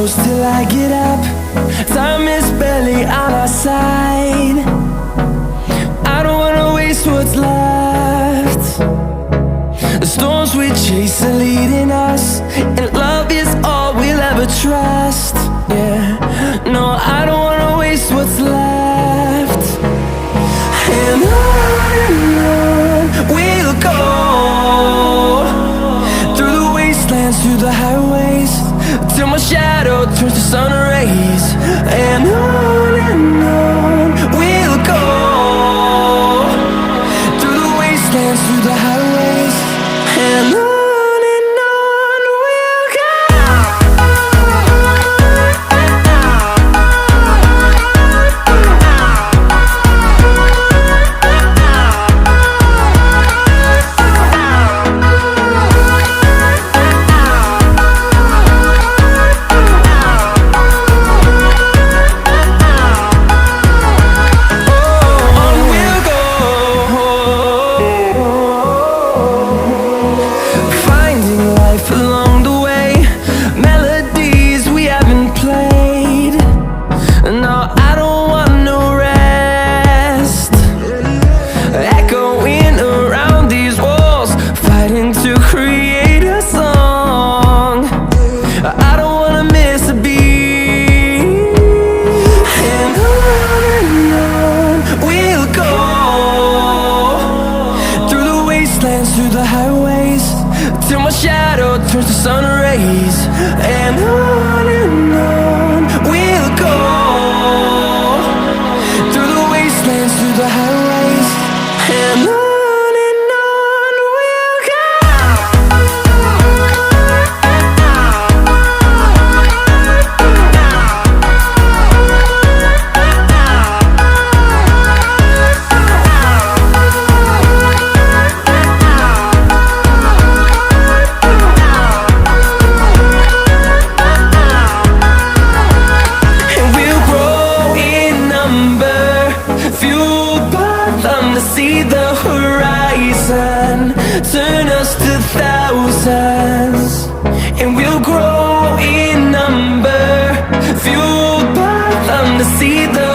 close till I get up. Time is barely on our side. I don't wanna waste what's left. The storms we chase are leading us, and love is all we'll ever trust. Yeah, no, I don't wanna waste what's left. And on we'll go, through the wastelands, through the highways, till my shadow turns to sun rays. And on we'll go, through the wastelands, through the highways, and on we'll go. Through the highways, till my shadow turns to sun rays. And on we'll go, through the wastelands, through the highways, and on we'll go. See the horizon, turn us to thousands, and we'll grow in number, fueled by them to see the